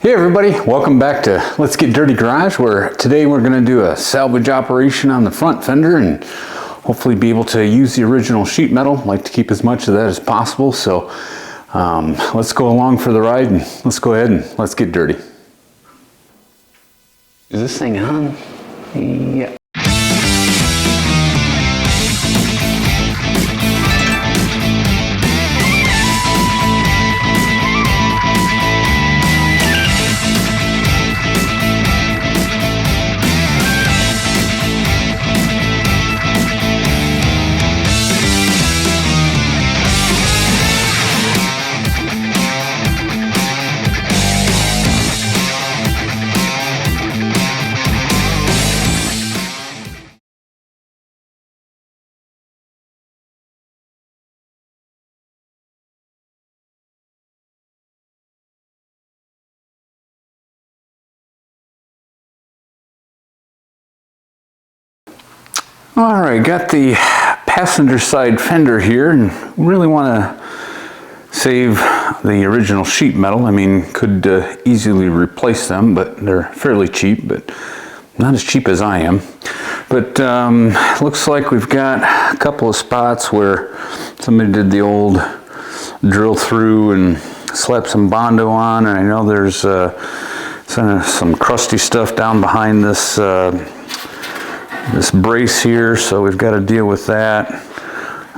Hey everybody, welcome back to Let's Get Dirty Garage, where today we're going to do a salvage operation on the front fender and hopefully be able to use the original sheet metal. I like to keep as much of that as possible, so let's go along for the ride and let's go ahead and let's get dirty. Is this thing on? Yeah. All right, got the passenger side fender here and really want to save the original sheet metal. I mean, could easily replace them, but they're fairly cheap, but not as cheap as I am. But looks like we've got a couple of spots where somebody did the old drill through and slap some Bondo on, and I know there's some crusty stuff down behind this this brace here, so we've got to deal with that.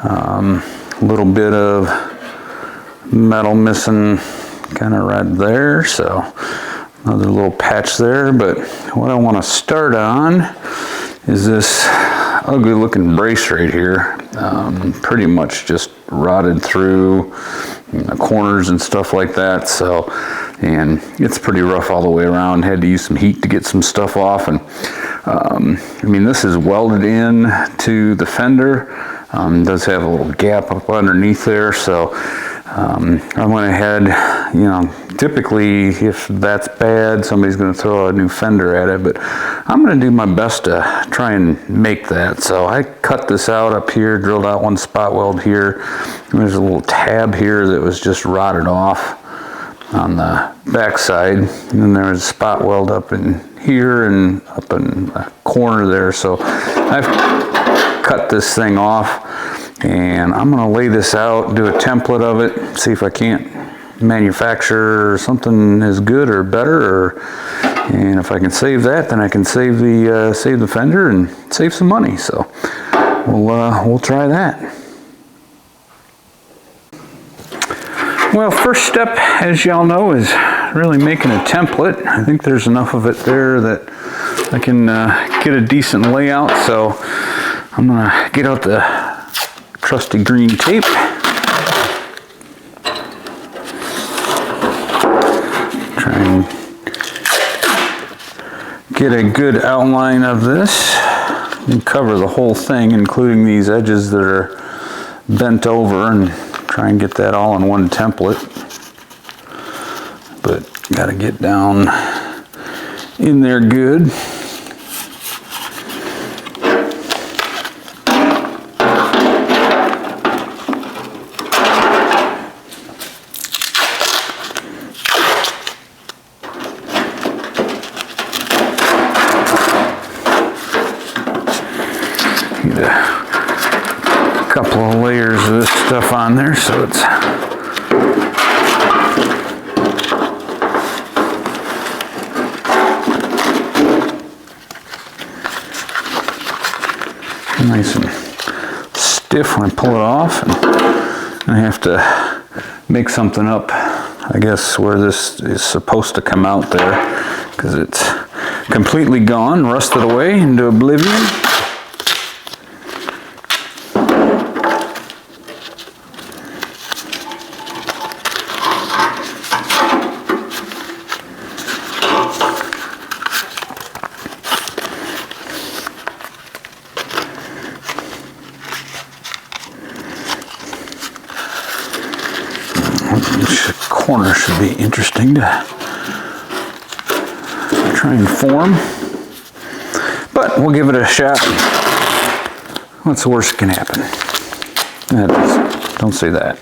A little bit of metal missing kind of right there, so another little patch there. But what I want to start on is this ugly looking brace right here. Pretty much just rotted through the corners and stuff like that, so, and it's pretty rough all the way around. Had to use some heat to get some stuff off, and I mean, this is welded in to the fender. It does have a little gap up underneath there, so I went ahead, you know, typically if that's bad, somebody's going to throw a new fender at it, but I'm going to do my best to try and make that. So I cut this out up here, drilled out one spot weld here, and there's a little tab here that was just rotted off on the back side, and then there was a spot weld up in here and up in the corner there. So I've cut this thing off, and I'm going to lay this out, do a template of it, see if I can't manufacture something as good or better, and if I can save that, then I can save the fender and save some money. So we'll try that. Well, first step, as y'all know, is really making a template. I think there's enough of it there that I can get a decent layout. So I'm gonna get out the trusty green tape. Try and get a good outline of this and cover the whole thing, including these edges that are bent over, and try and get that all in one template. But got to get down in there good. Get a couple of layers of this stuff on there, so it's nice and stiff when I pull it off. And I have to make something up, I guess, where this is supposed to come out there, because it's completely gone, rusted away into oblivion. This corner should be interesting to try and form, but we'll give it a shot. What's the worst that can happen? Don't say that.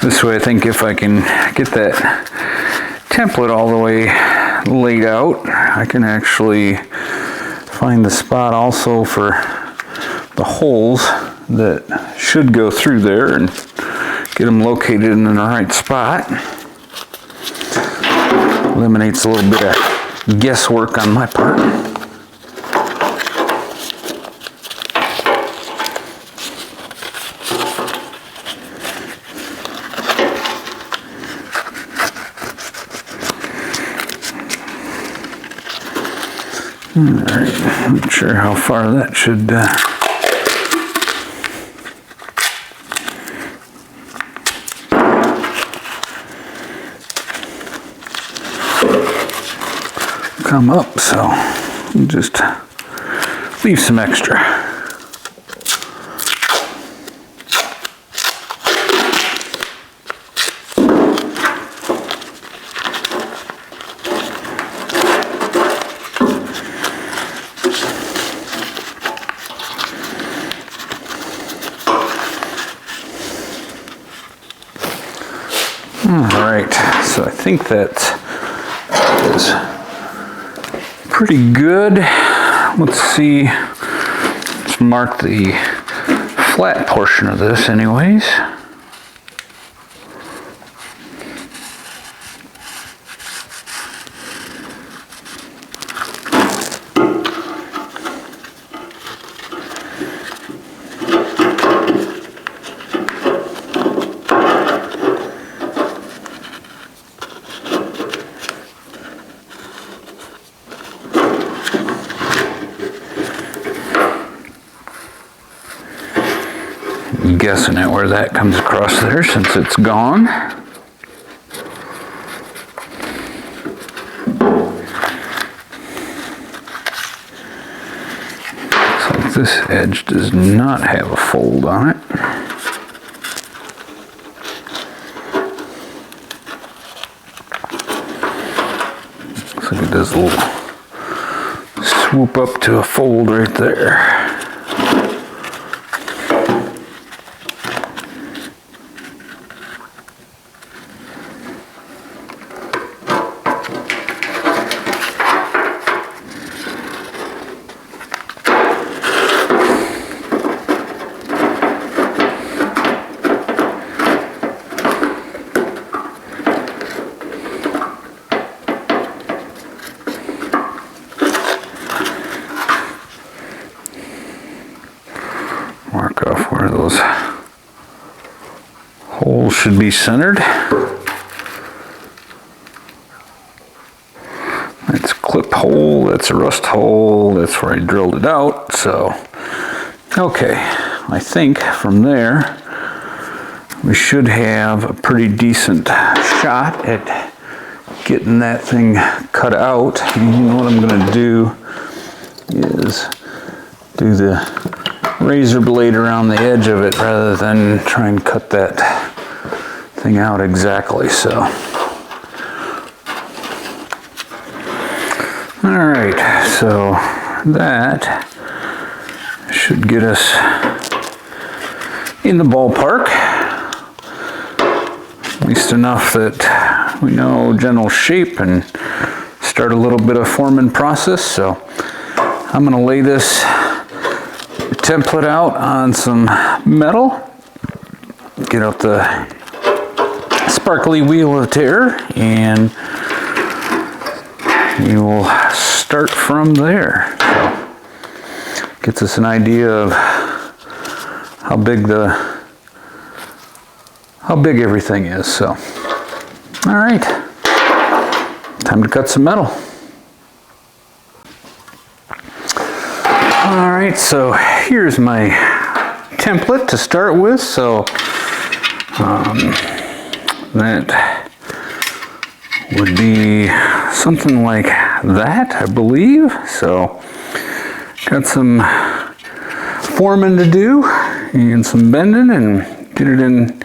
This way I think if I can get that template all the way laid out, I can actually find the spot also for the holes that should go through there and get them located in the right spot. Eliminates a little bit of guesswork on my part. Alright, not sure how far that should come up, so we'll just leave some extra. Alright, so I think that is pretty good. Let's see, let's mark the flat portion of this anyways. Guessing at where that comes across there since it's gone. Looks like this edge does not have a fold on it. Looks like it does a little swoop up to a fold right there. Mark off where those holes should be centered. That's a clip hole, that's a rust hole, that's where I drilled it out. So, okay, I think from there we should have a pretty decent shot at getting that thing cut out. And what I'm going to do is do the razor blade around the edge of it rather than try and cut that thing out exactly. So, all right, so that should get us in the ballpark, at least enough that we know general shape and start a little bit of forming process. So I'm going to lay this template out on some metal, get out the sparkly wheel of terror, and we will start from there. So, gets us an idea of how big everything is. So, all right, time to cut some metal. All right, so here's my template to start with. So that would be something like that, I believe. So got some forming to do and some bending and get it in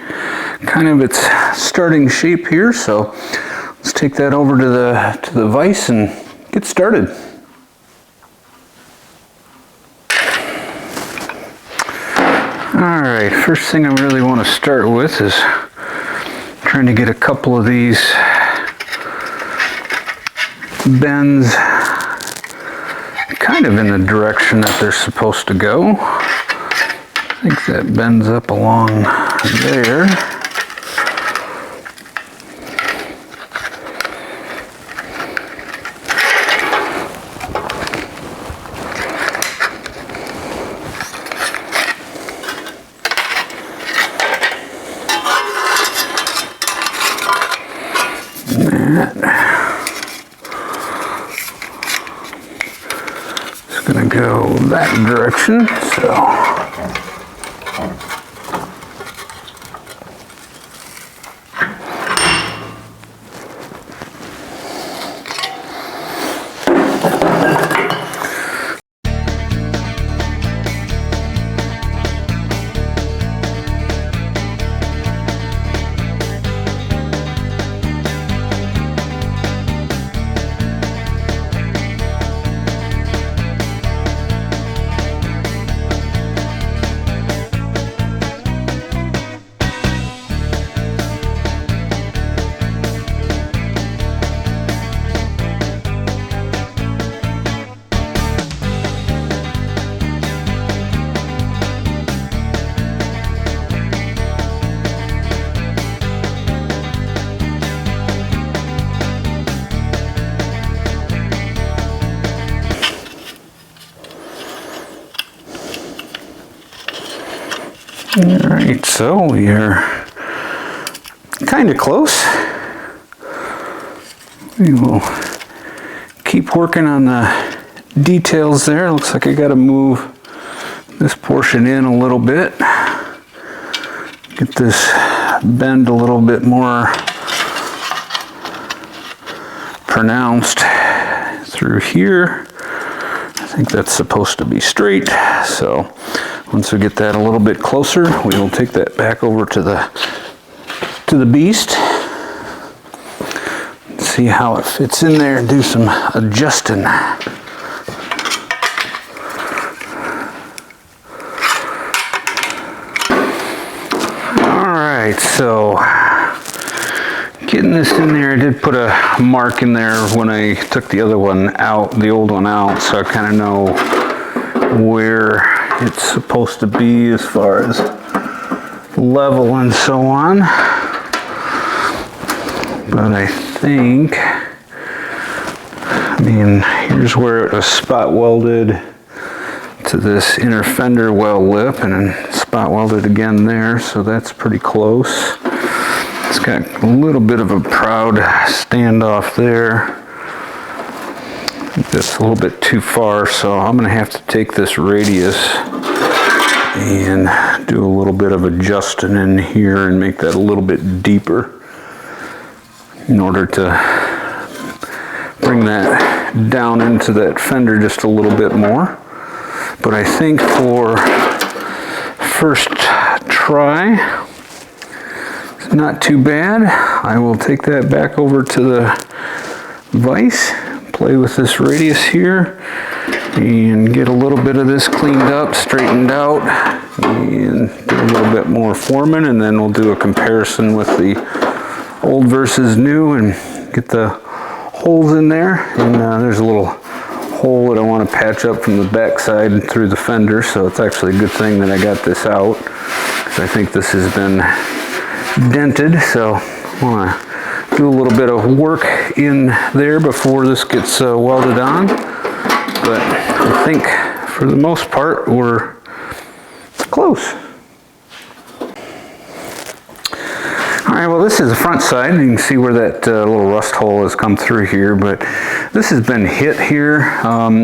kind of its starting shape here. So let's take that over to the vise and get started. Alright, first thing I really want to start with is trying to get a couple of these bends kind of in the direction that they're supposed to go. I think that bends up along there. It's going to go that direction, so. Alright, so we are kind of close. We will keep working on the details there. Looks like I got to move this portion in a little bit. Get this bend a little bit more pronounced through here. I think that's supposed to be straight, so once we get that a little bit closer, we will take that back over to the beast. See how it fits in there and do some adjusting. Alright, so getting this in there, I did put a mark in there when I took the other one out, the old one out, so I kind of know where it's supposed to be as far as level and so on. But I think, here's where it was spot welded to this inner fender weld lip and then spot welded again there, so that's pretty close. It's got a little bit of a proud standoff there. I think that's a little bit too far, so I'm going to have to take this radius and do a little bit of adjusting in here and make that a little bit deeper in order to bring that down into that fender just a little bit more. But I think for first try, it's not too bad. I will take that back over to the vise, play with this radius here, and get a little bit of this cleaned up, straightened out, and do a little bit more forming, and then we'll do a comparison with the old versus new and get the holes in there. And there's a little hole that I want to patch up from the back side through the fender, so it's actually a good thing that I got this out, because I think this has been dented, so I want to do a little bit of work in there before this gets welded on. But I think for the most part we're close. Alright, well, this is the front side. You can see where that little rust hole has come through here, but this has been hit here.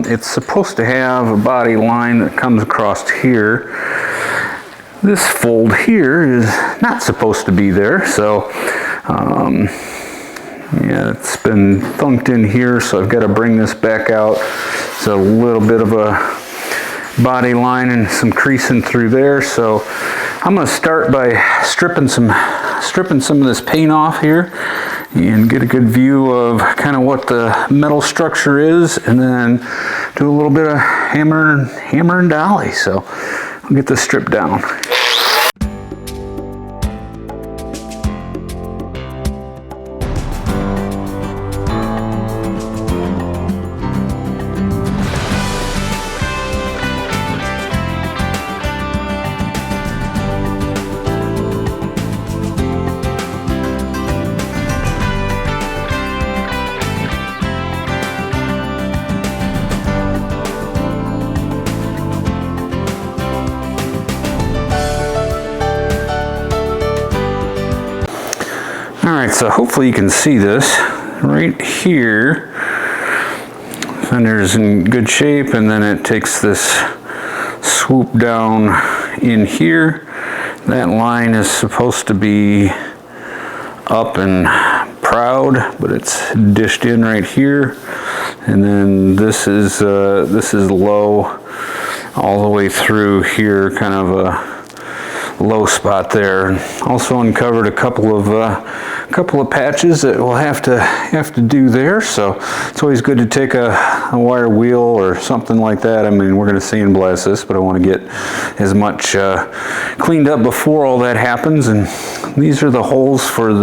It's supposed to have a body line that comes across here. This fold here is not supposed to be there, so yeah, it's been thunked in here, so I've got to bring this back out. It's a little bit of a body line and some creasing through there, so I'm going to start by stripping some of this paint off here and get a good view of kind of what the metal structure is, and then do a little bit of hammer and dolly. So I'll get this stripped down. right, so hopefully you can see this right here. Fender's in good shape, and then it takes this swoop down in here. That line is supposed to be up and proud, but it's dished in right here. And then this is low all the way through here, kind of a low spot there. Also uncovered a couple of patches that we'll have to do there. So it's always good to take a wire wheel or something like that. I mean, we're going to sandblast this, but I want to get as much cleaned up before all that happens. And these are the holes for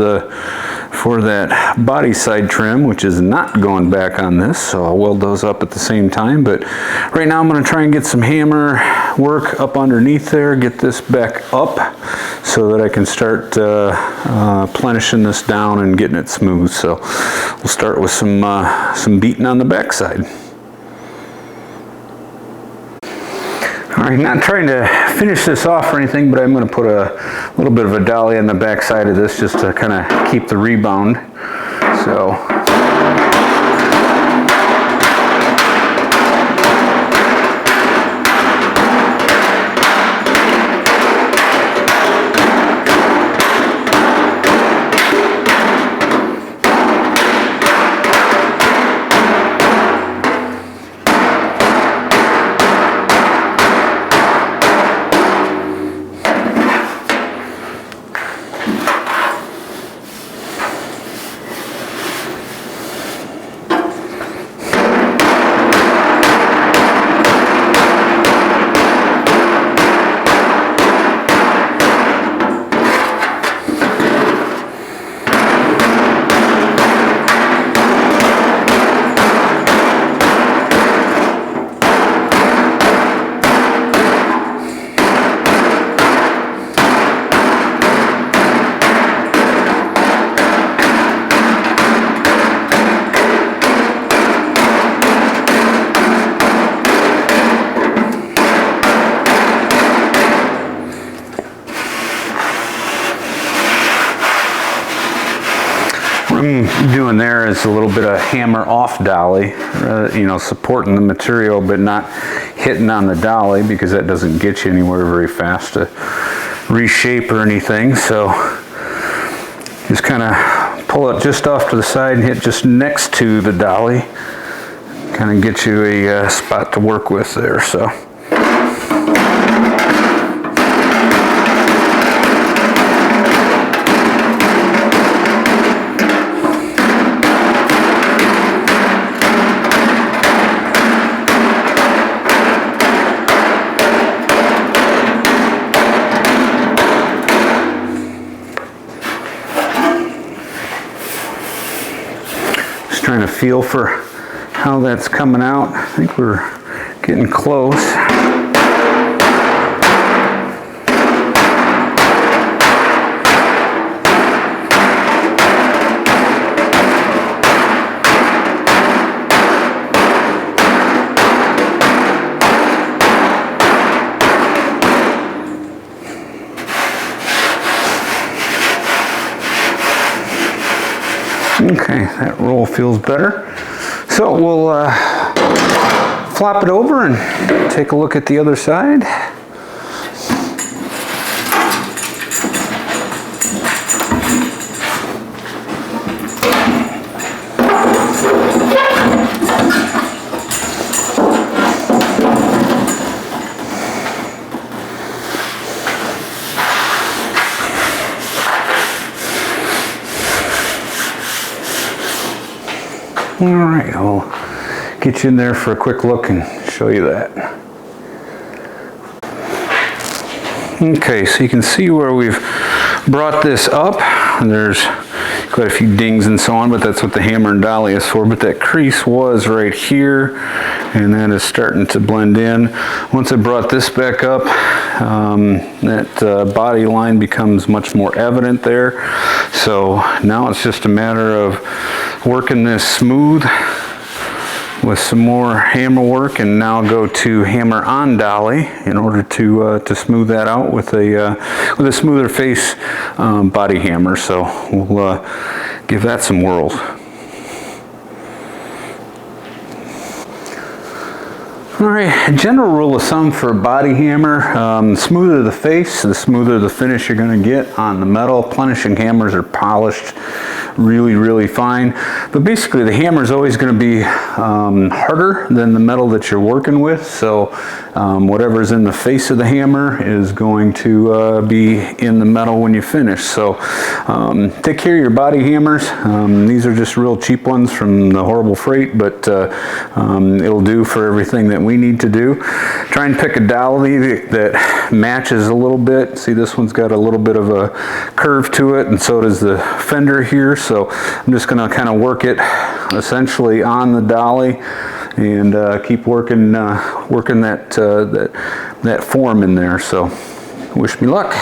that body side trim, which is not going back on this, so I'll weld those up at the same time. But right now I'm going to try and get some hammer work up underneath there, get this back up so that I can start plenishing this down and getting it smooth. So we'll start with some beating on the back side. All right, not trying to finish this off or anything, but I'm going to put a little bit of a dolly on the back side of this just to kind of keep the rebound. So what I'm doing there is a little bit of hammer off dolly, you know, supporting the material but not hitting on the dolly, because that doesn't get you anywhere very fast to reshape or anything. So just kind of pull it just off to the side and hit just next to the dolly, kind of get you a spot to work with there. So trying to feel for how that's coming out. I think we're getting close. Okay, that roll feels better. So we'll flop it over and take a look at the other side. All right, I'll get you in there for a quick look and show you that. Okay, so you can see where we've brought this up, and there's quite a few dings and so on, but that's what the hammer and dolly is for. But that crease was right here, and that is starting to blend in. Once I brought this back up, that body line becomes much more evident there. So now it's just a matter of working this smooth with some more hammer work, and now go to hammer on dolly in order to smooth that out with a smoother face body hammer. So we'll give that some whirls. All right, a general rule of thumb for a body hammer, the smoother the face, the smoother the finish you're going to get on the metal. Plenishing hammers are polished really fine, but basically the hammer is always going to be harder than the metal that you're working with, so whatever's in the face of the hammer is going to be in the metal when you finish. So take care of your body hammers. These are just real cheap ones from the Horrible Freight, but it'll do for everything that we need to do. Try and pick a dolly that matches a little bit. See, this one's got a little bit of a curve to it, and so does the Fender here. So I'm just going to kind of work it essentially on the dolly and keep working that form in there. So wish me luck.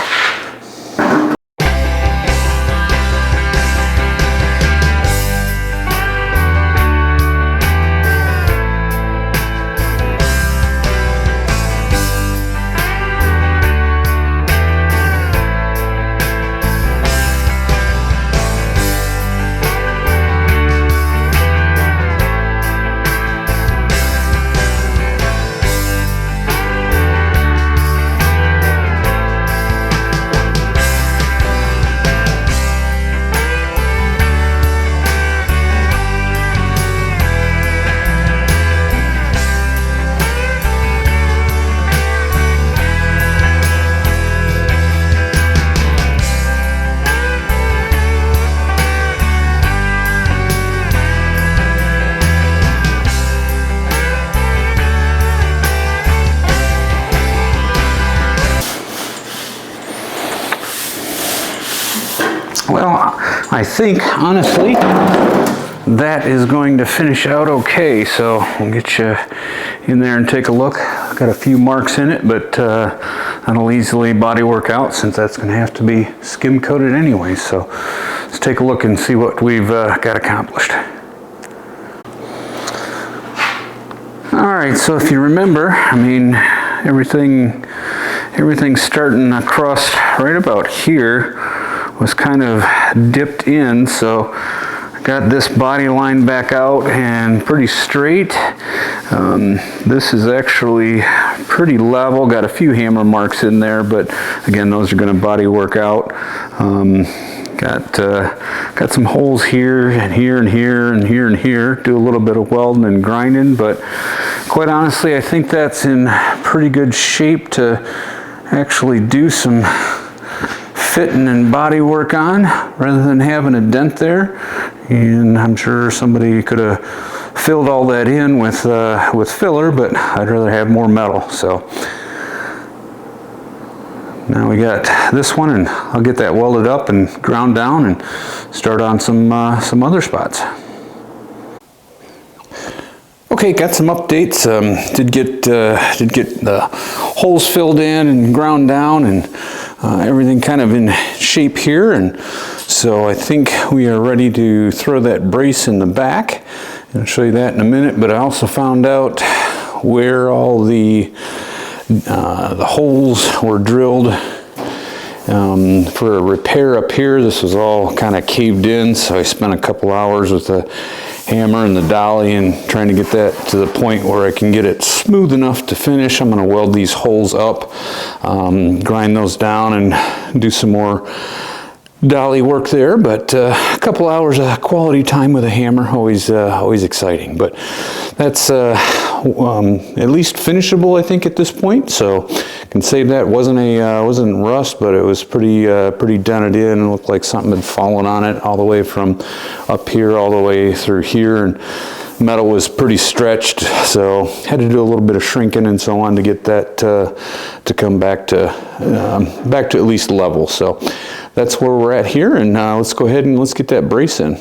Well, I think, honestly, that is going to finish out okay. So we'll get you in there and take a look. I've got a few marks in it, but that'll easily body work out since that's going to have to be skim coated anyway. So let's take a look and see what we've got accomplished. All right, so if you remember, I mean, everything's starting across right about here was kind of dipped in, so I got this body line back out and pretty straight. This is actually pretty level, got a few hammer marks in there, but again, those are going to body work out. Got some holes here and here and here and here and here. Do a little bit of welding and grinding, but quite honestly, I think that's in pretty good shape to actually do some fitting and body work on rather than having a dent there. And I'm sure somebody could have filled all that in with filler, but I'd rather have more metal. So now we got this one, and I'll get that welded up and ground down and start on some other spots. Okay, got some updates. Did get the holes filled in and ground down, and everything kind of in shape here, and so I think we are ready to throw that brace in the back. I'll show you that in a minute, but I also found out where all the holes were drilled for a repair up here. This was all kind of caved in, so I spent a couple hours with the hammer and the dolly and trying to get that to the point where I can get it smooth enough to finish. I'm going to weld these holes up, grind those down, and do some more dolly work there. But a couple hours of quality time with a hammer, always exciting. But that's at least finishable, I think, at this point. So can save that. Wasn't rust, but it was pretty dented in and looked like something had fallen on it all the way from up here all the way through here, and metal was pretty stretched, so had to do a little bit of shrinking and so on to get that to come back to at least level. So that's where we're at here, and let's go ahead and let's get that brace in.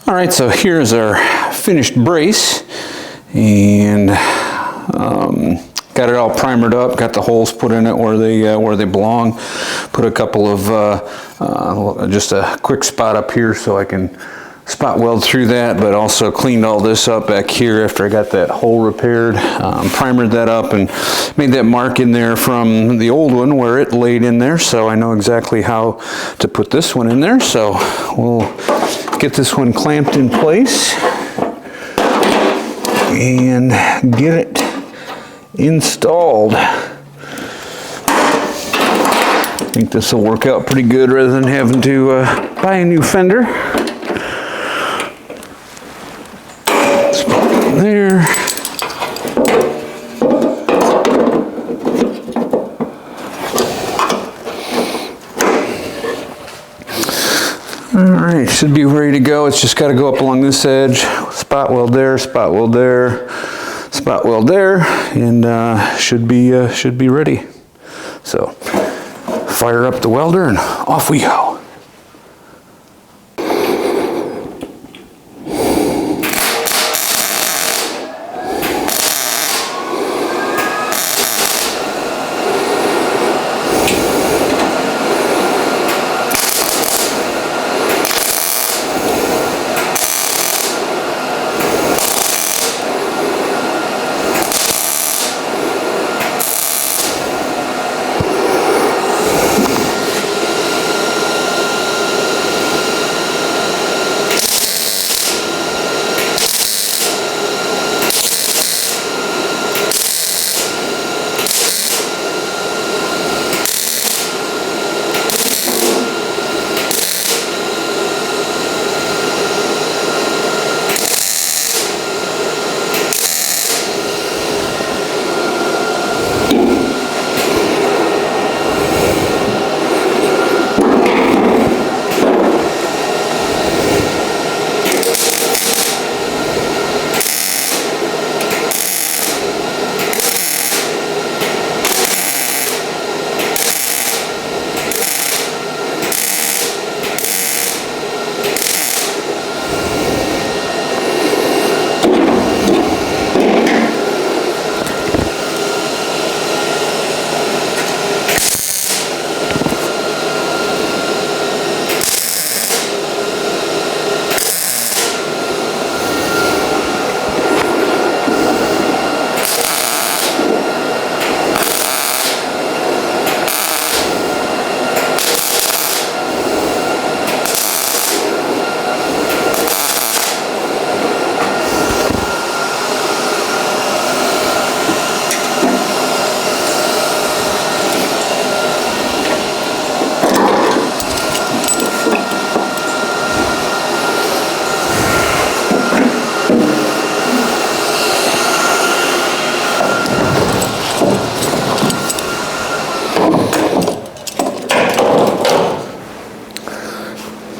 All right, so here's our finished brace, and got it all primered up, got the holes put in it where they belong. Put a couple of just a quick spot up here so I can spot weld through that, but also cleaned all this up back here after I got that hole repaired. Primered that up and made that mark in there from the old one where it laid in there, so I know exactly how to put this one in there. So we'll get this one clamped in place and get it installed. I think this will work out pretty good rather than having to buy a new fender. Spot there. Alright, should be ready to go. It's just got to go up along this edge. Spot weld there, spot weld there, spot weld there, and should be ready. So fire up the welder and off we go.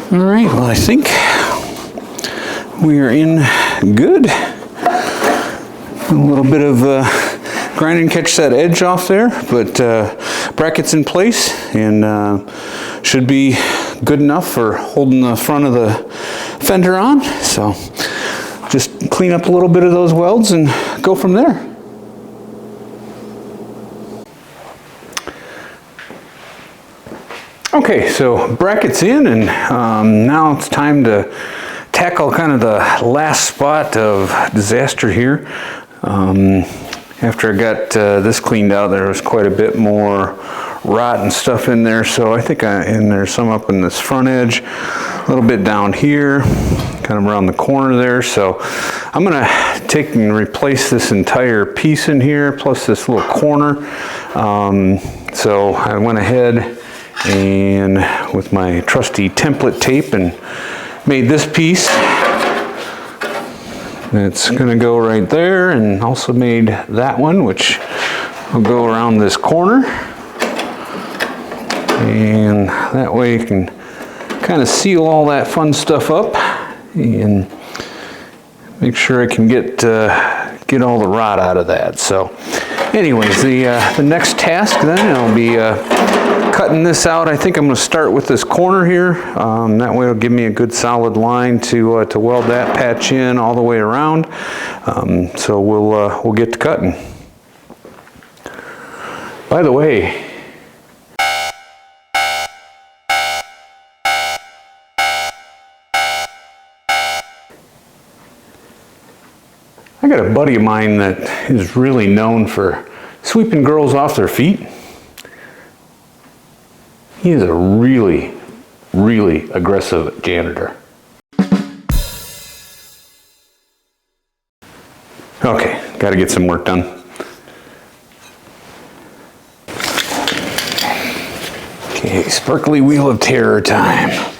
All right, well, I think we are in good. A little bit of grind and catch that edge off there, but brackets in place and should be good enough for holding the front of the fender on. So just clean up a little bit of those welds and go from there. Okay, so brackets in, and now it's time to tackle kind of the last spot of disaster here. After I got this cleaned out, there was quite a bit more rot and stuff in there, so I think and there's some up in this front edge, a little bit down here, kind of around the corner there. So I'm gonna take and replace this entire piece in here, plus this little corner. So I went ahead and with my trusty template tape and made this piece. It's gonna go right there, and also made that one, which will go around this corner. And that way you can kind of seal all that fun stuff up and make sure I can get all the rot out of that. So anyways, the next task then, I'll be cutting this out. I think I'm going to start with this corner here. That way it'll give me a good solid line to weld that patch in all the way around. So we'll get to cutting. By the way, got a buddy of mine that is really known for sweeping girls off their feet. He is a really, really aggressive janitor. Okay, got to get some work done. Okay, sparkly wheel of terror time.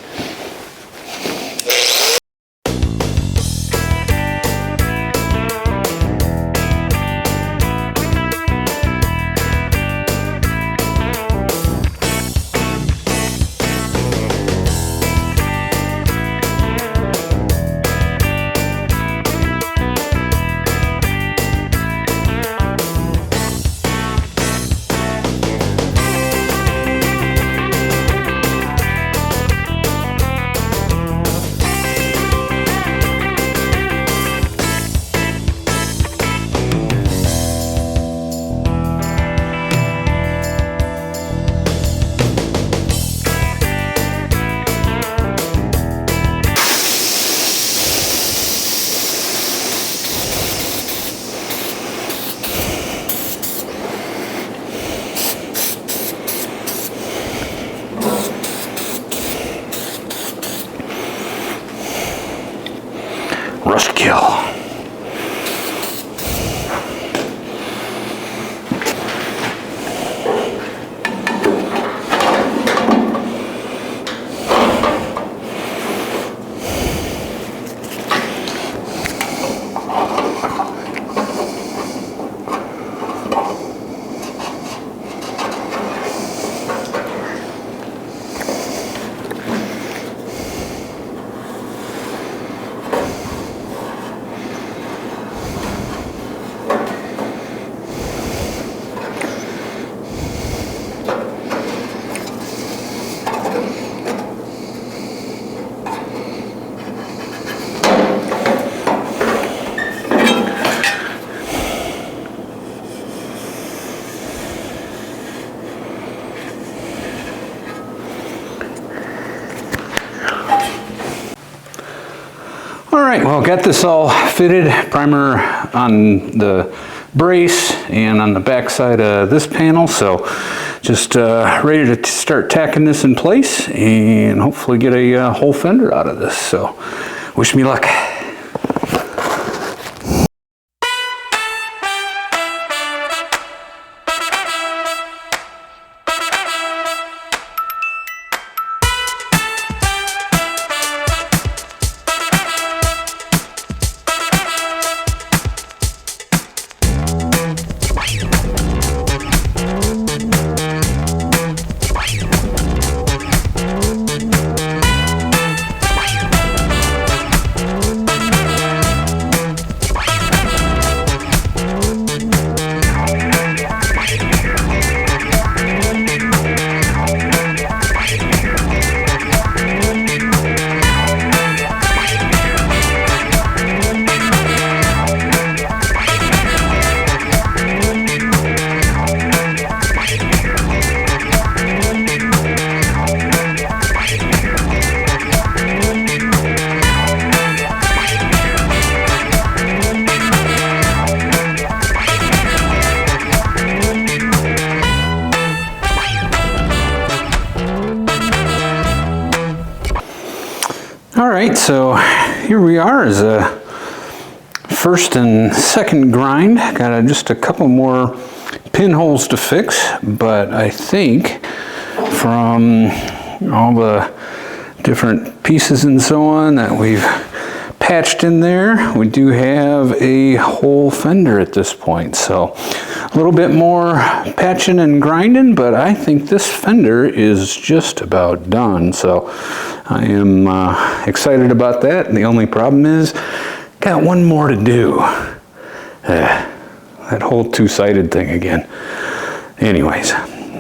Rust kill. Alright, well, got this all fitted, primer on the brace and on the back side of this panel, so just ready to start tacking this in place and hopefully get a whole fender out of this, so wish me luck. Alright, so here we are as a first and second grind. Got just a couple more pinholes to fix, but I think from all the different pieces and so on that we've patched in there, we do have a whole fender at this point. So a little bit more patching and grinding, but I think this fender is just about done. So I am excited about that. And the only problem is, got one more to do. That whole two-sided thing again. Anyways,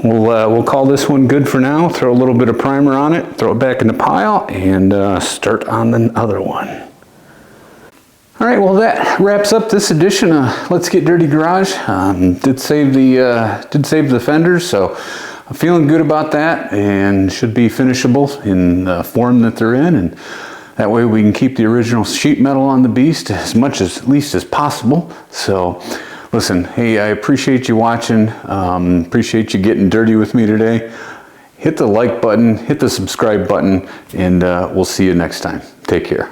we'll call this one good for now. Throw a little bit of primer on it, throw it back in the pile, and start on the other one. All right, well, that wraps up this edition of Let's Get Dirty Garage. Did save the fenders, so I'm feeling good about that, and should be finishable in the form that they're in. And That way we can keep the original sheet metal on the beast as much as, at least as possible. So listen, hey, I appreciate you watching. Appreciate you getting dirty with me today. Hit the like button, hit the subscribe button, and we'll see you next time. Take care.